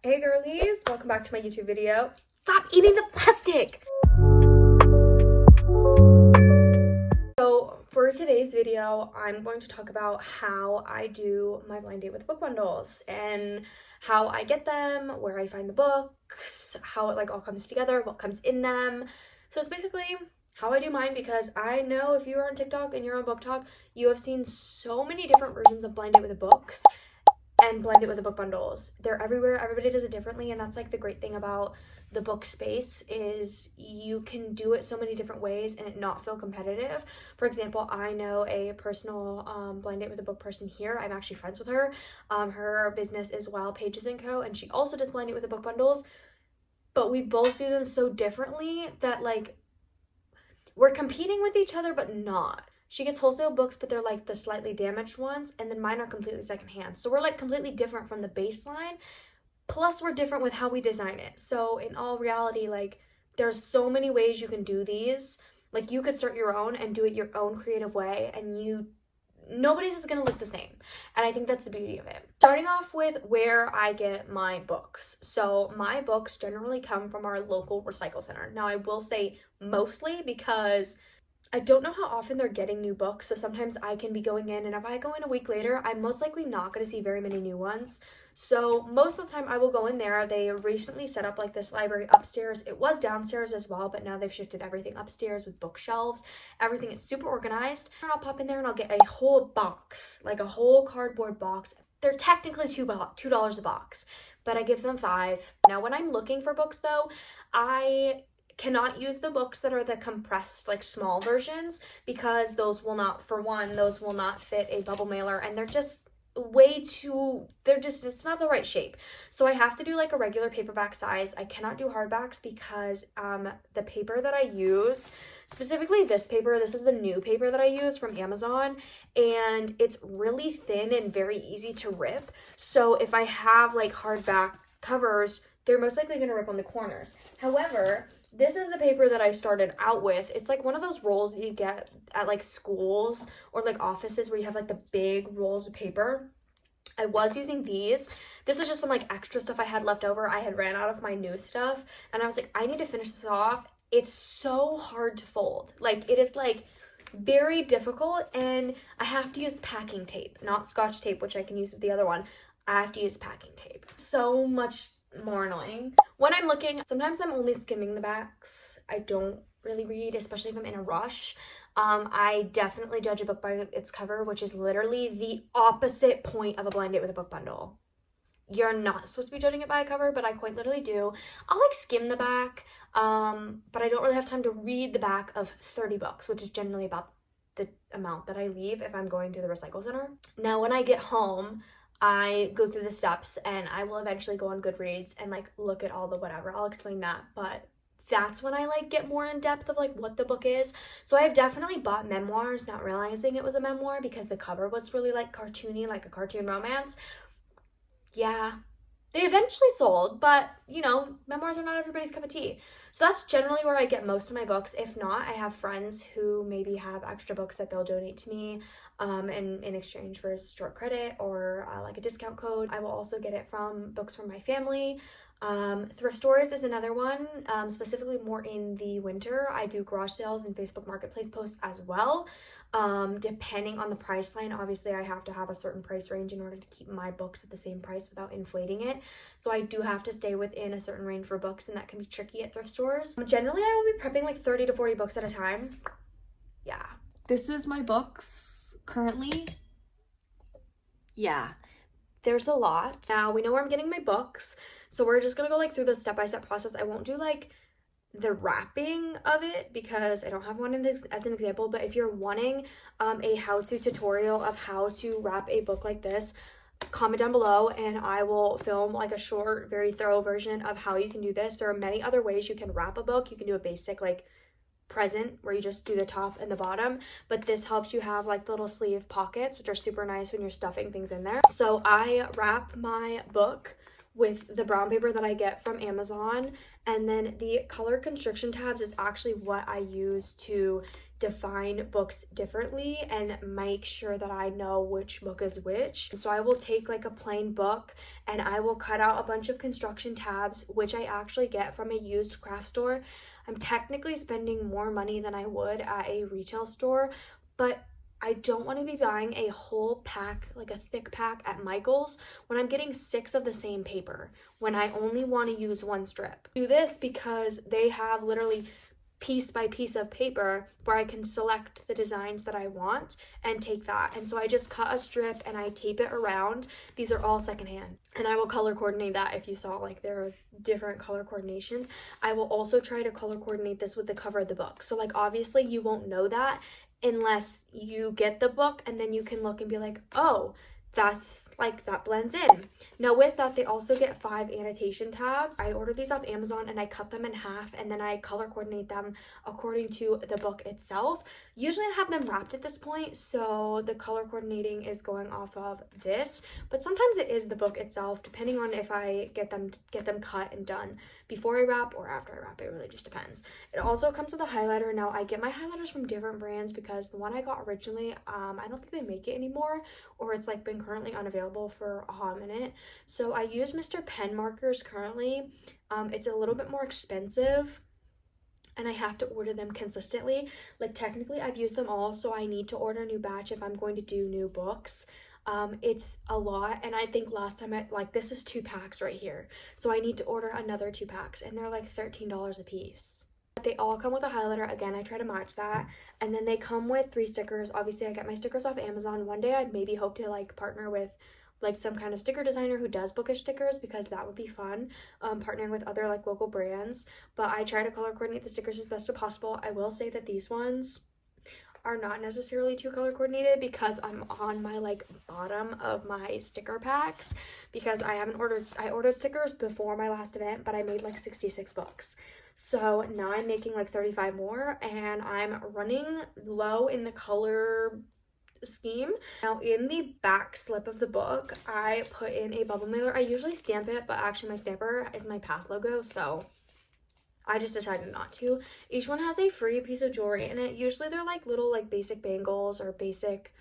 Hey girlies, welcome back to my YouTube video. Stop eating the plastic! So for today's video, I'm going to talk about how I do my blind date with book bundles and how I get them, where I find the books, how it like all comes together, what comes in them. So it's basically how I do mine, because I know if you're on TikTok and you're on Book Talk, you have seen so many different versions of blind date with the books and blend it with the book bundles. They're everywhere. Everybody does it differently, and that's like the great thing about the book space is you can do it so many different ways and it not feel competitive. For example, I know a personal blind date with a book person here. I'm actually friends with her. Her business is Wild Pages & Co, and she also does blind date with the book bundles, but we both do them so differently that like we're competing with each other but not. She gets wholesale books, but they're like the slightly damaged ones, and then mine are completely secondhand. So we're like completely different from the baseline, plus we're different with how we design it. So in all reality, like there's so many ways you can do these. Like you could start your own and do it your own creative way, and nobody's is gonna look the same. And I think that's the beauty of it. Starting off with where I get my books. So my books generally come from our local recycle center. Now I will say mostly because I don't know how often they're getting new books, so sometimes I can be going in, and if I go in a week later, I'm most likely not going to see very many new ones. So most of the time I will go in there. They recently set up like this library upstairs. It was downstairs as well, but now they've shifted everything upstairs with bookshelves. Everything is super organized. And I'll pop in there and I'll get a whole box, like a whole cardboard box. They're technically $2 a box, but I give them $5. Now when I'm looking for books though, I cannot use the books that are the compressed like small versions, because those will not fit a bubble mailer, and they're just it's not the right shape. So I have to do like a regular paperback size. I cannot do hardbacks because the paper that I use, specifically this paper, this is the new paper that I use from Amazon, and it's really thin and very easy to rip. So if I have like hardback covers, they're most likely going to rip on the corners. However, this is the paper that I started out with. It's like one of those rolls that you get at like schools or like offices where you have like the big rolls of paper. I was using these. This is just some like extra stuff I had left over. I had ran out of my new stuff, and I was like, I need to finish this off. It's so hard to fold. Like it is like very difficult, and I have to use packing tape, not Scotch tape, which I can use with the other one. I have to use packing tape. So much more annoying. When I'm looking, sometimes I'm only skimming the backs. I don't really read, especially if I'm in a rush. I definitely judge a book by its cover, which is literally the opposite point of a blind date with a book bundle. You're not supposed to be judging it by a cover, but I quite literally do. I'll like skim the back, but I don't really have time to read the back of 30 books, which is generally about the amount that I leave if I'm going to the recycle center. Now, when I get home, I go through the steps, and I will eventually go on Goodreads and like look at all the whatever. I'll explain that, but that's when I like get more in depth of like what the book is. So I've definitely bought memoirs, not realizing it was a memoir because the cover was really like cartoony, like a cartoon romance. Yeah, they eventually sold, but you know, memoirs are not everybody's cup of tea. So that's generally where I get most of my books. If not, I have friends who maybe have extra books that they'll donate to me and in exchange for store credit or like a discount code. I will also get it from books from my family. Thrift stores is another one, specifically more in the winter. I do garage sales and Facebook Marketplace posts as well. Depending on the price line, obviously I have to have a certain price range in order to keep my books at the same price without inflating it. So I do have to stay within a certain range for books, and that can be tricky at thrift stores. Generally, I will be prepping like 30 to 40 books at a time. Yeah. This is my books currently. Yeah. There's a lot. Now we know where I'm getting my books, so we're just gonna go like through the step-by-step process. I won't do like the wrapping of it because I don't have one as an example, but if you're wanting a how-to tutorial of how to wrap a book like this, comment down below and I will film like a short, very thorough version of how you can do this. There are many other ways you can wrap a book. You can do a basic like present where you just do the top and the bottom, but this helps you have like little sleeve pockets, which are super nice when you're stuffing things in there. So I wrap my book with the brown paper that I get from Amazon. And then the color constriction tabs is actually what I use to define books differently and make sure that I know which book is which. So I will take like a plain book and I will cut out a bunch of construction tabs, which I actually get from a used craft store. I'm technically spending more money than I would at a retail store, but I don't want to be buying a whole pack, like a thick pack at Michael's, when I'm getting 6 of the same paper, when I only want to use 1 strip. Do this because they have literally piece by piece of paper where I can select the designs that I want and take that. And so I just cut a strip and I tape it around. These are all secondhand. And I will color coordinate that. If you saw, like, there are different color coordinations. I will also try to color coordinate this with the cover of the book. So like obviously you won't know that unless you get the book and then you can look and be like, oh, that's like, that blends in. Now with that, they also get 5 annotation tabs. I ordered these off Amazon and I cut them in half and then I color coordinate them according to the book itself. Usually I have them wrapped at this point, so the color coordinating is going off of this, but sometimes it is the book itself, depending on if I get them cut and done before I wrap or after I wrap. It really just depends. It also comes with a highlighter. Now I get my highlighters from different brands because the one I got originally, I don't think they make it anymore, or it's like been currently unavailable for a hot minute. So I use Mr. Pen markers currently. It's a little bit more expensive and I have to order them consistently. Like technically I've used them all, so I need to order a new batch if I'm going to do new books. It's a lot, and I think last time this is 2 packs right here, so I need to order another 2 packs and they're like $13 a piece. They all come with a highlighter. Again, I try to match that. And then they come with 3 stickers. Obviously I get my stickers off Amazon. One day I'd maybe hope to like partner with like some kind of sticker designer who does bookish stickers, because that would be fun, partnering with other like local brands. But I try to color coordinate the stickers as best as possible. I will say that these ones are not necessarily too color coordinated because I'm on my like bottom of my sticker packs, because I ordered stickers before my last event, but I made like 66 books. So now I'm making like 35 more and I'm running low in the color scheme. Now in the back slip of the book, I put in a bubble mailer. I usually stamp it, but actually my stamper is my past logo, so I just decided not to. Each one has a free piece of jewelry in it. Usually they're like little like basic bangles or basic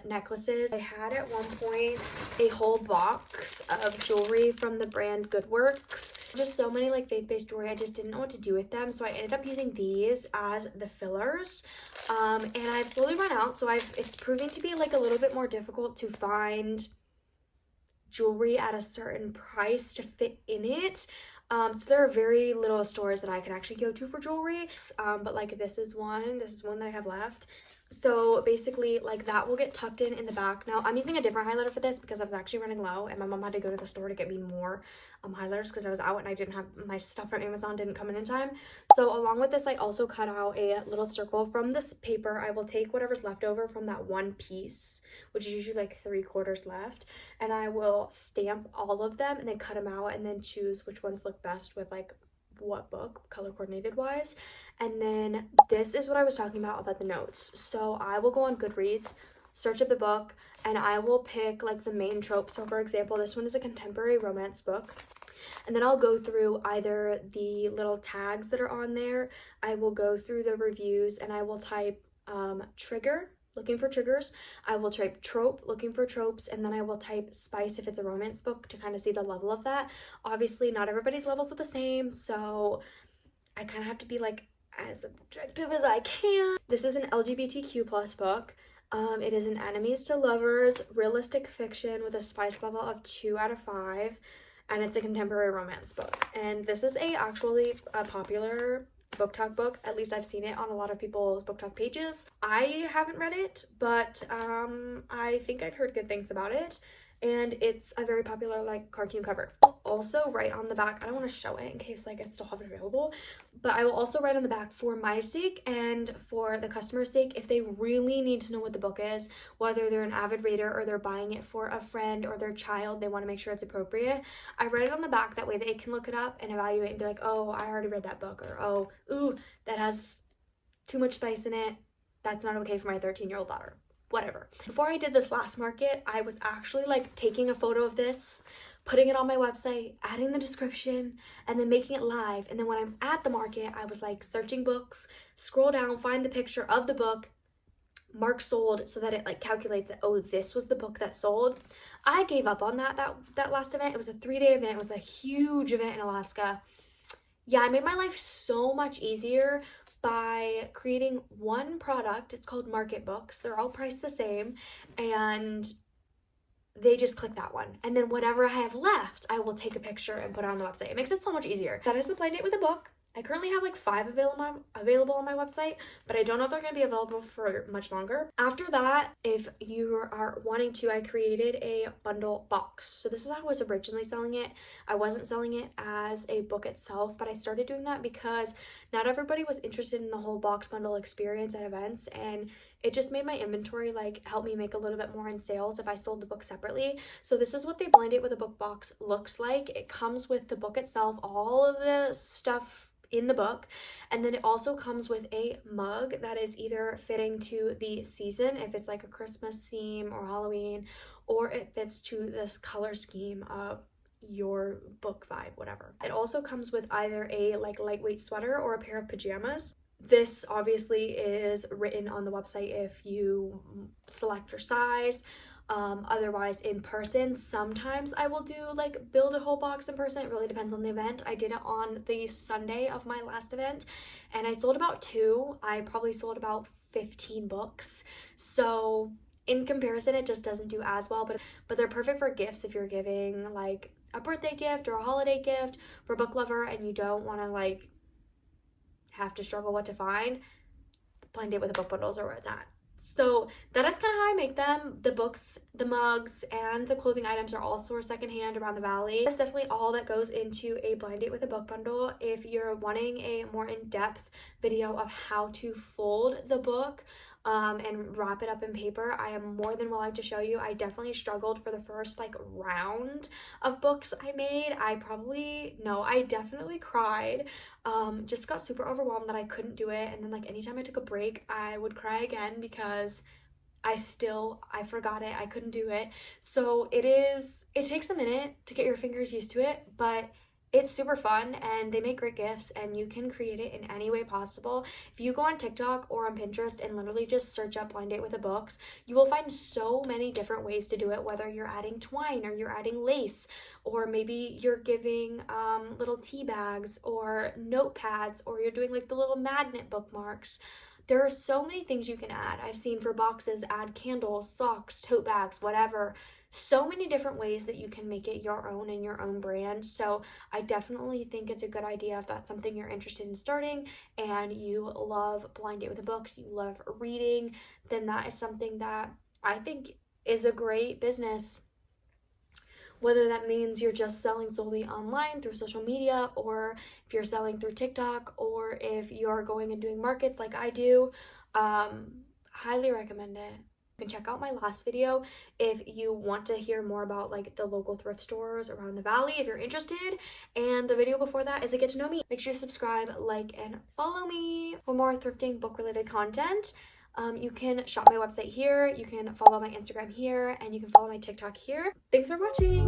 necklaces. I had at one point a whole box of jewelry from the brand Goodworks. Just so many like faith-based jewelry. I just didn't know what to do with them, so I ended up using these as the fillers. And I've slowly run out, so it's proving to be like a little bit more difficult to find jewelry at a certain price to fit in it. So there are very little stores that I can actually go to for jewelry, but like this is one that I have left. So basically like that will get tucked in the back. Now I'm using a different highlighter for this because I was actually running low and my mom had to go to the store to get me more highlighters because I was out and I didn't have my stuff from Amazon, didn't come in time. So along with this, I also cut out a little circle from this paper. I will take whatever's left over from that one piece, which is usually like 3/4 left, and I will stamp all of them and then cut them out and then choose which ones look best with like what book, color coordinated wise. And then this is what I was talking about the notes. So I will go on Goodreads, search up the book, and I will pick like the main tropes. So for example, this one is a contemporary romance book, and then I'll go through either the little tags that are on there, I will go through the reviews, and I will type trigger, looking for triggers. I will type trope, looking for tropes, and then I will type spice if it's a romance book to kind of see the level of that. Obviously not everybody's levels are the same, so I kind of have to be like as objective as I can. This is an LGBTQ plus book. It is an enemies to lovers realistic fiction with a spice level of 2 out of 5, and it's a contemporary romance book. And this is actually a popular book talk book. At least I've seen it on a lot of people's book talk pages. I haven't read it, but I think I've heard good things about it, and it's a very popular like cartoon cover. Also write on the back, I don't want to show it in case like I still have it available, but I will also write on the back for my sake and for the customer's sake, if they really need to know what the book is, whether they're an avid reader or they're buying it for a friend or their child, they want to make sure it's appropriate. I write it on the back, that way they can look it up and evaluate and be like, oh, I already read that book, or oh, ooh, that has too much spice in it, that's not okay for my 13-year-old daughter. Whatever. Before I did this last market, I was actually like taking a photo of this, putting it on my website, adding the description, and then making it live. And then when I'm at the market, I was like searching books, scroll down, find the picture of the book, mark sold, so that it like calculates that, oh, this was the book that sold. I gave up on that last event. It was a 3-day event. It was a huge event in Alaska. Yeah, I made my life so much easier by creating one product. It's called Market Books. They're all priced the same, and they just click that one. And then whatever I have left, I will take a picture and put it on the website. It makes it so much easier. That is the blind date with a book. I currently have like 5 available on my website, but I don't know if they're going to be available for much longer. After that, if you are wanting to, I created a bundle box. So this is how I was originally selling it. I wasn't selling it as a book itself, but I started doing that because not everybody was interested in the whole box bundle experience at events, and it just made my inventory like help me make a little bit more in sales if I sold the book separately. So this is what the blind date with a book box looks like. It comes with the book itself, all of the stuff in the book, and then it also comes with a mug that is either fitting to the season, if it's like a Christmas theme or Halloween, or it fits to this color scheme of your book vibe, whatever. It also comes with either a like lightweight sweater or a pair of pajamas. This obviously is written on the website if you select your size. Otherwise in person, sometimes I will do like build a whole box in person. It really depends on the event. I did it on the Sunday of my last event, and I sold about 2. I probably sold about 15 books. So in comparison, it just doesn't do as well, but they're perfect for gifts if you're giving like a birthday gift or a holiday gift for a book lover and you don't want to like have to struggle what to find. Blind date with a book bundles are where it's at. So that is kind of how I make them. The books, the mugs, and the clothing items are all sourced secondhand around the valley. That's definitely all that goes into a blind date with a book bundle. If you're wanting a more in-depth video of how to fold the book and wrap it up in paper, I am more than willing to show you. I definitely struggled for the first like round of books I made. I definitely cried. Just got super overwhelmed that I couldn't do it, and then like anytime I took a break I would cry again because I forgot it. I couldn't do it. So it takes a minute to get your fingers used to it, but it's super fun and they make great gifts and you can create it in any way possible. If you go on TikTok or on Pinterest and literally just search up blind date with the books, you will find so many different ways to do it, whether you're adding twine or you're adding lace, or maybe you're giving little tea bags or notepads, or you're doing like the little magnet bookmarks. There are so many things you can add. I've seen for boxes, add candles, socks, tote bags, whatever. So many different ways that you can make it your own and your own brand. So I definitely think it's a good idea if that's something you're interested in starting and you love blind date with the books, you love reading, then that is something that I think is a great business. Whether that means you're just selling solely online through social media, or if you're selling through TikTok, or if you're going and doing markets like I do, highly recommend it. You can check out my last video if you want to hear more about like the local thrift stores around the valley if you're interested, and the video before that is a get to know me. Make sure to subscribe, like, and follow me for more thrifting book related content. You can shop my website here, you can follow my Instagram here, and you can follow my TikTok here. Thanks for watching.